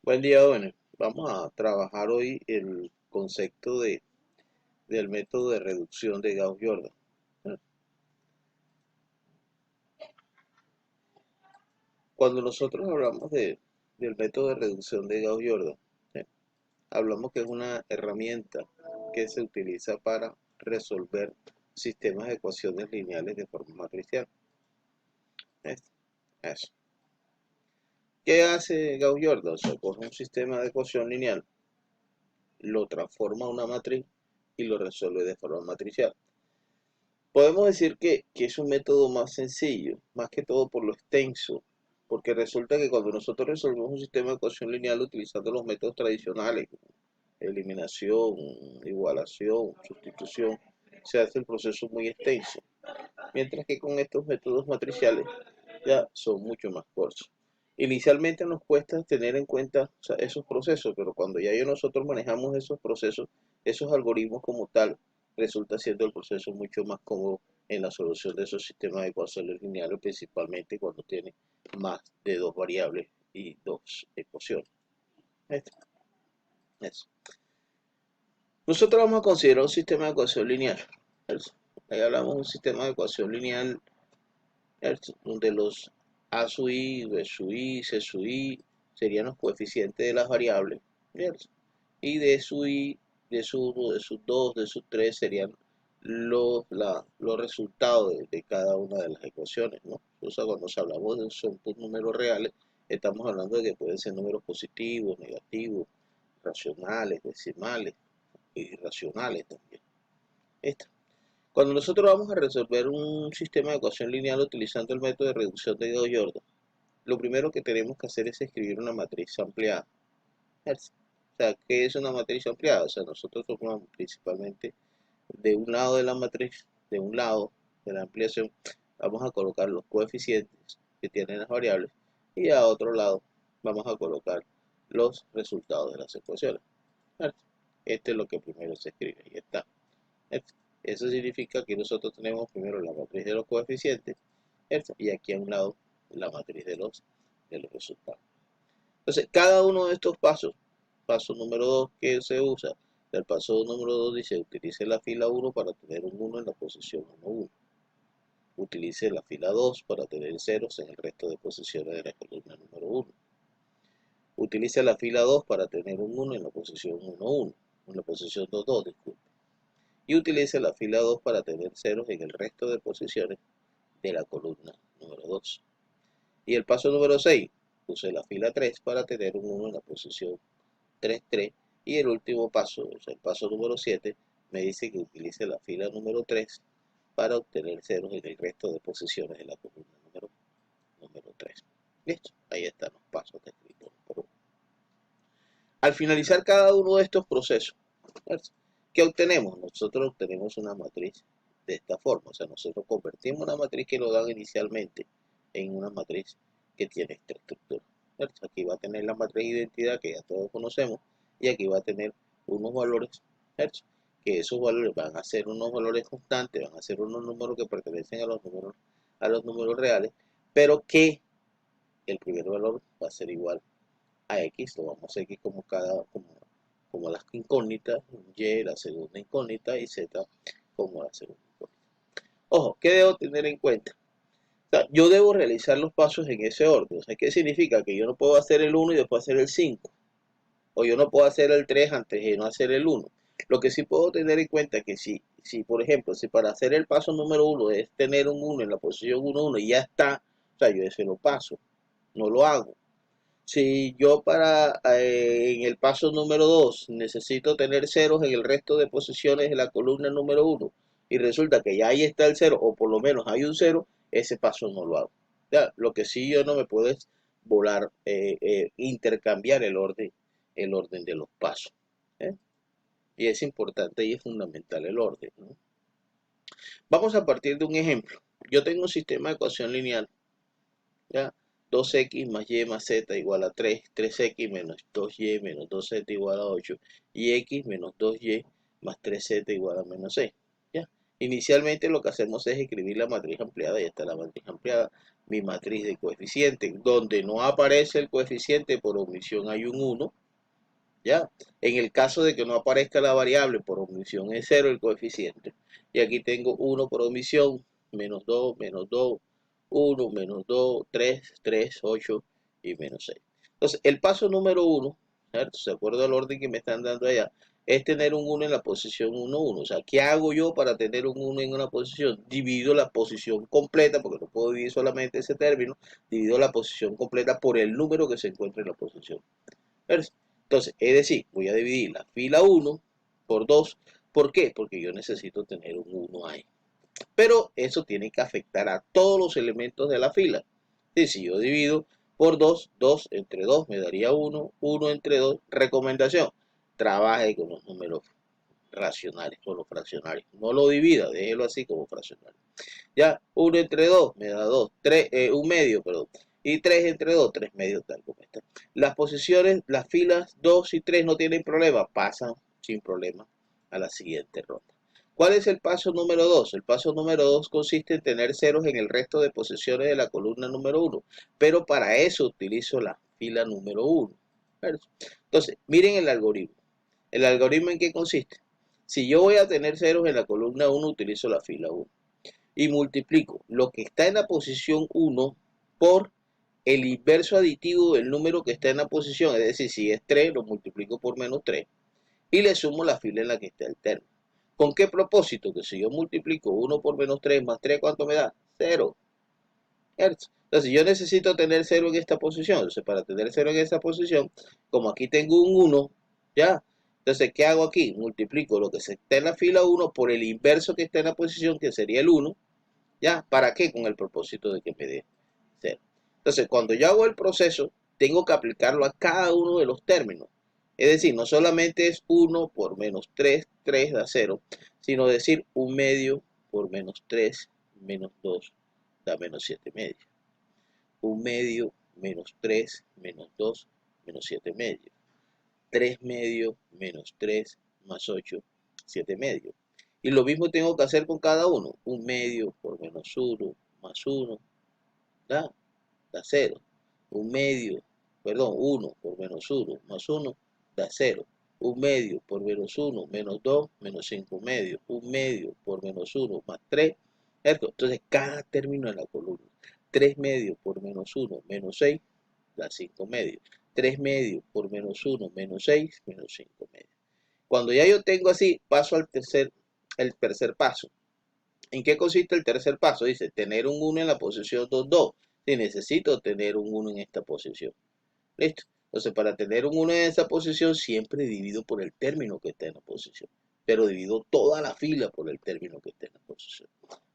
Buen día, jóvenes. Vamos a trabajar hoy el concepto del método de reducción de Gauss-Jordan. Cuando nosotros hablamos del método de reducción de Gauss-Jordan, ¿sí? Hablamos que es una herramienta que se utiliza para resolver sistemas de ecuaciones lineales de forma matricial. ¿Sí? Eso. ¿Qué hace Gauss-Jordan? O sea, coge un sistema de ecuación lineal, lo transforma a una matriz y lo resuelve de forma matricial. Podemos decir que es un método más sencillo, más que todo por lo extenso, porque resulta que cuando nosotros resolvemos un sistema de ecuación lineal utilizando los métodos tradicionales, eliminación, igualación, sustitución, se hace el proceso muy extenso, mientras que con estos métodos matriciales ya son mucho más cortos. Inicialmente nos cuesta tener en cuenta, o sea, esos procesos, pero cuando ya nosotros manejamos esos procesos, esos algoritmos como tal, resulta siendo el proceso mucho más cómodo en la solución de esos sistemas de ecuaciones lineales, principalmente cuando tiene más de dos variables y dos ecuaciones. Esto, eso. Nosotros vamos a considerar un sistema de ecuación lineal. Eso. Ahí hablamos de un sistema de ecuación lineal, eso, donde los A sub i, B sub i, C sub i serían los coeficientes de las variables, ¿cierto? Y D sub i, D sub 1, D sub 2, D sub 3 serían los resultados de cada una de las ecuaciones, ¿no? O sea, cuando hablamos de son números reales, estamos hablando de que pueden ser números positivos, negativos, racionales, decimales y irracionales también. Esta. Cuando nosotros vamos a resolver un sistema de ecuación lineal utilizando el método de reducción de Gauss-Jordan, lo primero que tenemos que hacer es escribir una matriz ampliada. O sea, ¿qué es una matriz ampliada? O sea, nosotros tomamos principalmente de un lado de la matriz, de un lado de la ampliación, vamos a colocar los coeficientes que tienen las variables y a otro lado vamos a colocar los resultados de las ecuaciones. Este es lo que primero se escribe, ahí está. Eso significa que nosotros tenemos primero la matriz de los coeficientes y aquí a un lado la matriz de los resultados. Entonces, cada uno de estos pasos, paso número 2 que se usa, del paso número 2 dice utilice la fila 1 para tener un 1 en la posición 1, 1. Utilice la fila 2 para tener ceros en el resto de posiciones de la columna número 1. Utilice la fila 2 para tener un 1 en la posición 1, 1, en la posición 2, 2, disculpe. Y utilice la fila 2 para tener ceros en el resto de posiciones de la columna número 2. Y el paso número 6, use la fila 3 para tener un 1 en la posición 3, 3. Y el último paso, o sea, el paso número 7, me dice que utilice la fila número 3 para obtener ceros en el resto de posiciones de la columna número 3. Listo, ahí están los pasos descritos por uno. Al finalizar cada uno de estos procesos, ¿qué obtenemos? Nosotros obtenemos una matriz de esta forma. O sea, nosotros convertimos una matriz que nos dan inicialmente en una matriz que tiene esta estructura. Aquí va a tener la matriz de identidad que ya todos conocemos y aquí va a tener unos valores, que esos valores van a ser unos valores constantes, van a ser unos números que pertenecen a los números reales, pero que el primer valor va a ser igual a X, tomamos X como las incógnitas, Y la segunda incógnita y Z como la segunda incógnita. Ojo, ¿qué debo tener en cuenta? O sea, yo debo realizar los pasos en ese orden. O sea, ¿qué significa? Que yo no puedo hacer el 1 y después hacer el 5. O yo no puedo hacer el 3 antes de no hacer el 1. Lo que sí puedo tener en cuenta es que si por ejemplo, si para hacer el paso número 1 es tener un 1 en la posición 1, 1 y ya está, o sea, yo ese lo paso, no lo hago. Si yo en el paso número 2 necesito tener ceros en el resto de posiciones de la columna número 1 y resulta que ya ahí está el cero o por lo menos hay un cero, ese paso no lo hago. Ya, lo que sí yo no me puedo es volar, intercambiar el orden de los pasos. ¿Eh? Y es importante y es fundamental el orden, ¿no? Vamos a partir de un ejemplo. Yo tengo un sistema de ecuación lineal, ¿ya? 2x más y más z igual a 3, 3x menos 2y menos 2z igual a 8 y x menos 2y más 3z igual a menos 6. ¿Ya? Inicialmente lo que hacemos es escribir la matriz ampliada, y está la matriz ampliada. mi matriz de coeficientes. Donde no aparece el coeficiente por omisión hay un 1, ¿ya? En el caso de que no aparezca la variable por omisión es 0 el coeficiente. Y aquí tengo 1 por omisión, menos 2, 1, menos 2, 3, 3, 8 y menos 6. Entonces, el paso número 1, ¿cierto? De acuerdo al orden que me están dando allá, es tener un 1 en la posición 1, 1. O sea, ¿qué hago yo para tener un 1 en una posición? Divido la posición completa, porque no puedo dividir solamente ese término, divido la posición completa por el número que se encuentra en la posición. ¿Cierto? Entonces, es decir, voy a dividir la fila 1 por 2. ¿Por qué? Porque yo necesito tener un 1 ahí. Pero eso tiene que afectar a todos los elementos de la fila. Y si yo divido por 2, 2 entre 2 me daría 1, 1 entre 2. Recomendación, trabaje con los números racionales, con los fraccionarios. No lo divida, déjelo así como fraccionario. Ya, 1 entre 2 me da 2, 3, 1 medio, perdón. Y 3 entre 2, 3 medios, tal como está. Las posiciones, las filas 2 y 3 no tienen problema, pasan sin problema a la siguiente ronda. ¿Cuál es el paso número 2? El paso número 2 consiste en tener ceros en el resto de posiciones de la columna número 1, pero para eso utilizo la fila número 1. Entonces, miren el algoritmo. ¿El algoritmo en qué consiste? Si yo voy a tener ceros en la columna 1, utilizo la fila 1 y multiplico lo que está en la posición 1 por el inverso aditivo del número que está en la posición, es decir, si es 3, lo multiplico por menos 3 y le sumo la fila en la que está el término. ¿Con qué propósito? Que si yo multiplico 1 por menos 3 más 3, ¿cuánto me da? 0. Entonces yo necesito tener 0 en esta posición. Entonces para tener 0 en esta posición, como aquí tengo un 1, ¿ya? Entonces, ¿qué hago aquí? Multiplico lo que está en la fila 1 por el inverso que está en la posición, que sería el 1, ¿ya? ¿Para qué? Con el propósito de que me dé 0. Entonces, cuando yo hago el proceso, tengo que aplicarlo a cada uno de los términos. Es decir, no solamente es 1 por menos 3, 3 da 0, sino decir 1 medio por menos 3, menos 2 da menos 7 medios. 1 medio menos 3 menos 2 menos 7 medios. 3 medios menos 3 más 8, 7 medios. Y lo mismo tengo que hacer con cada uno. 1 medio por menos 1 más 1 da 0. 1 medio, perdón, 1 por menos 1 más 1 da 0. 1 medio por menos 1 menos 2 menos 5 medios. 1 medio por menos 1 más 3. ¿Cierto? Entonces cada término en la columna. 3 medios por menos 1 menos 6 da 5 medios. 3 medios por menos 1 menos 6 menos 5 medios. Cuando ya yo tengo así, paso al tercer paso. ¿En qué consiste el tercer paso? Dice, tener un 1 en la posición 2, 2. Si necesito tener un 1 en esta posición. ¿Listo? Entonces, para tener un 1 en esa posición, siempre divido por el término que está en la posición. Pero divido toda la fila por el término que está en la posición.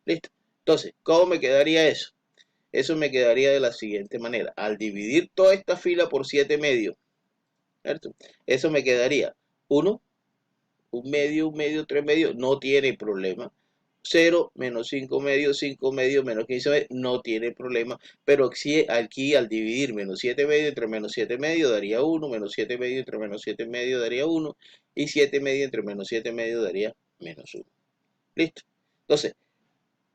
¿Listo? Entonces, ¿cómo me quedaría eso? Eso me quedaría de la siguiente manera. Al dividir toda esta fila por 7 medios, ¿cierto? Eso me quedaría 1, 1 medio, 3 medios, no tiene problema. 0, menos 5 medios, 5 medios, menos 15 medios, no tiene problema. Pero si aquí al dividir menos 7 medios entre menos 7 medios daría 1, menos 7 medios entre menos 7 medios daría 1, y 7 medios entre menos 7 medios daría menos 1. ¿Listo? Entonces,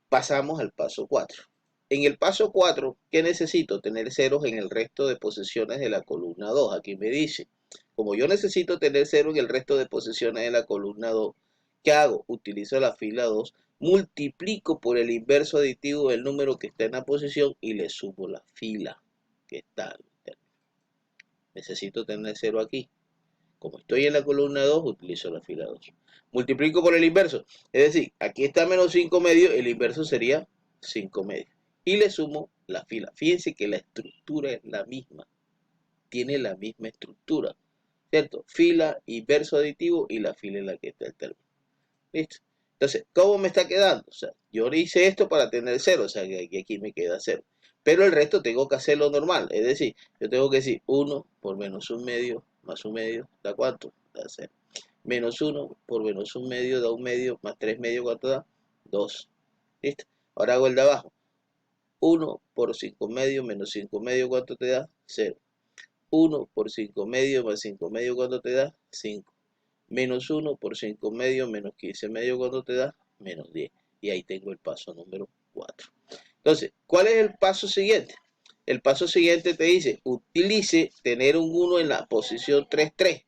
pasamos al paso 4. En el paso 4, ¿qué necesito? Tener ceros en el resto de posiciones de la columna 2. Aquí me dice, como yo necesito tener cero en el resto de posiciones de la columna 2, ¿qué hago? Utilizo la fila 2, multiplico por el inverso aditivo del número que está en la posición y le sumo la fila que está al término. Necesito tener 0 aquí. Como estoy en la columna 2, utilizo la fila 2. Multiplico por el inverso. Es decir, aquí está menos 5 medios, el inverso sería 5 medios. Y le sumo la fila. Fíjense que la estructura es la misma. Tiene la misma estructura. ¿Cierto? Fila, inverso aditivo y la fila en la que está el término. ¿Listo? Entonces, ¿cómo me está quedando? O sea, yo hice esto para tener 0, o sea, que aquí me queda 0. Pero el resto tengo que hacerlo normal, es decir, yo tengo que decir 1 por menos 1 medio más 1 medio, ¿da cuánto? Da 0. Menos 1 por menos 1 medio da 1 medio, más 3 medio, ¿cuánto da? 2. ¿Listo? Ahora hago el de abajo. 1 por 5 medio menos 5 medio, ¿cuánto te da? 0. 1 por 5 medio más 5 medio, ¿cuánto te da? 5. Menos 1 por 5 medio menos 15 medio, ¿cuánto te da? Menos 10. Y ahí tengo el paso número 4. Entonces, ¿cuál es el paso siguiente? El paso siguiente te dice, utilice tener un 1 en la posición 3, 3.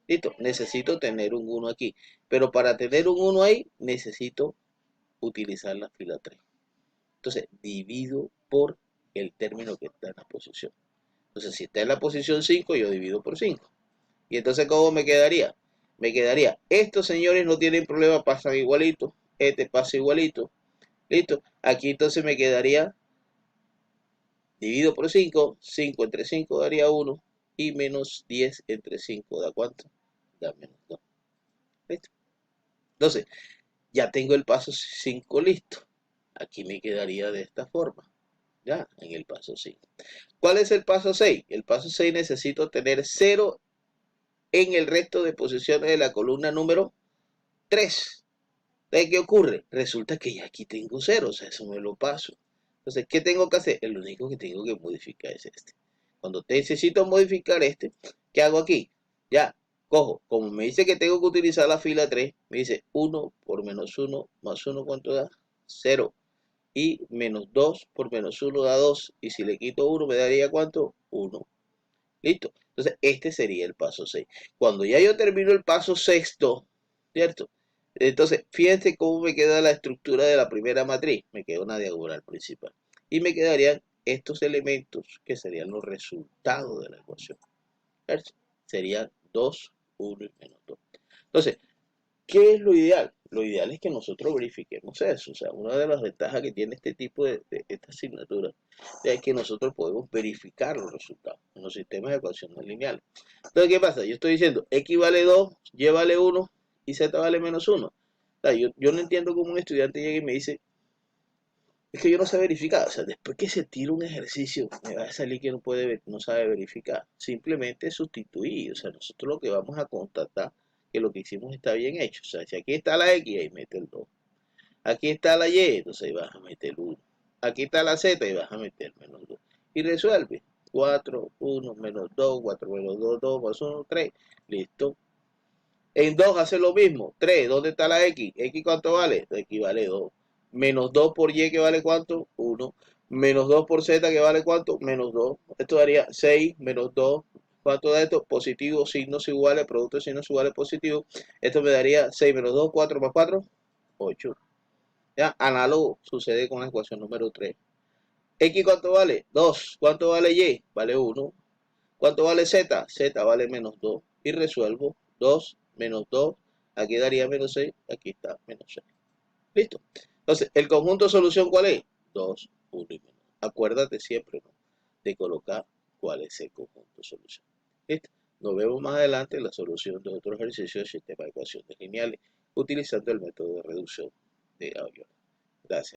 Listo, necesito tener un 1 aquí. Pero para tener un 1 ahí, necesito utilizar la fila 3. Entonces, divido por el término que está en la posición. Entonces, si está en la posición 5, yo divido por 5. Y entonces, ¿cómo me quedaría? Me quedaría, estos señores no tienen problema, pasan igualito. Este pasa igualito. Listo. Aquí entonces me quedaría, divido por 5. 5 entre 5 daría 1. Y menos 10 entre 5 da ¿cuánto? Da menos 2. Listo. Entonces, ya tengo el paso 5 listo. Aquí me quedaría de esta forma. Ya, en el paso 5. ¿Cuál es el paso 6? El paso 6 necesito tener 0 en el resto de posiciones de la columna número 3. Entonces, ¿qué ocurre? Resulta que ya aquí tengo 0, o sea, eso me lo paso. Entonces, ¿qué tengo que hacer? El único que tengo que modificar es este. Cuando necesito modificar este, ¿qué hago aquí? Ya, cojo, como me dice que tengo que utilizar la fila 3, me dice 1 por menos 1 más 1, ¿cuánto da? 0. Y menos 2 por menos 1 da 2. Y si le quito 1, ¿me daría cuánto? 1. ¿Listo? Entonces, este sería el paso 6. Cuando ya yo termino el paso sexto, ¿cierto? Entonces, fíjense cómo me queda la estructura de la primera matriz. Me queda una diagonal principal. Y me quedarían estos elementos que serían los resultados de la ecuación. ¿Cierto? Serían 2, 1 y menos 2. Entonces, ¿qué es lo ideal? Lo ideal es que nosotros verifiquemos eso. O sea, una de las ventajas que tiene este tipo de esta asignatura es que nosotros podemos verificar los resultados en los sistemas de ecuaciones lineales. Entonces, ¿qué pasa? Yo estoy diciendo x vale 2, y vale 1 y z vale menos 1. O sea, yo no entiendo cómo un estudiante llega y me dice, es que yo no sé verificar. O sea, después que se tira un ejercicio, me va a salir que no sabe verificar. Simplemente sustituir. O sea, nosotros lo que vamos a constatar que lo que hicimos está bien hecho. O sea, si aquí está la X, ahí mete el 2. Aquí está la Y, entonces ahí vas a meter el 1. Aquí está la Z y vas a meter menos 2. Y resuelve. 4, 1, menos 2, 4 menos 2, 2 más 1, 3. Listo. En 2 hace lo mismo. 3, ¿dónde está la X? ¿X cuánto vale? X vale 2. Menos 2 por Y, que vale cuánto? 1. Menos 2 por Z, que vale cuánto? Menos 2. Esto daría 6 menos 2. ¿Cuánto da esto? Positivo, signos iguales, producto de signos iguales, positivo. Esto me daría 6 menos 2, 4 más 4, 8. ¿Ya? Análogo sucede con la ecuación número 3. ¿X cuánto vale? 2. ¿Cuánto vale Y? Vale 1. ¿Cuánto vale Z? Z vale menos 2. Y resuelvo 2 menos 2. Aquí daría menos 6. Aquí está menos 6. Listo. Entonces, ¿el conjunto de solución cuál es? 2, 1 y menos. Acuérdate siempre, ¿no?, de colocar cuál es el conjunto de solución. Listo. Nos vemos más adelante en la solución de otro ejercicio del sistema de ecuaciones lineales utilizando el método de reducción de Gauss. Gracias.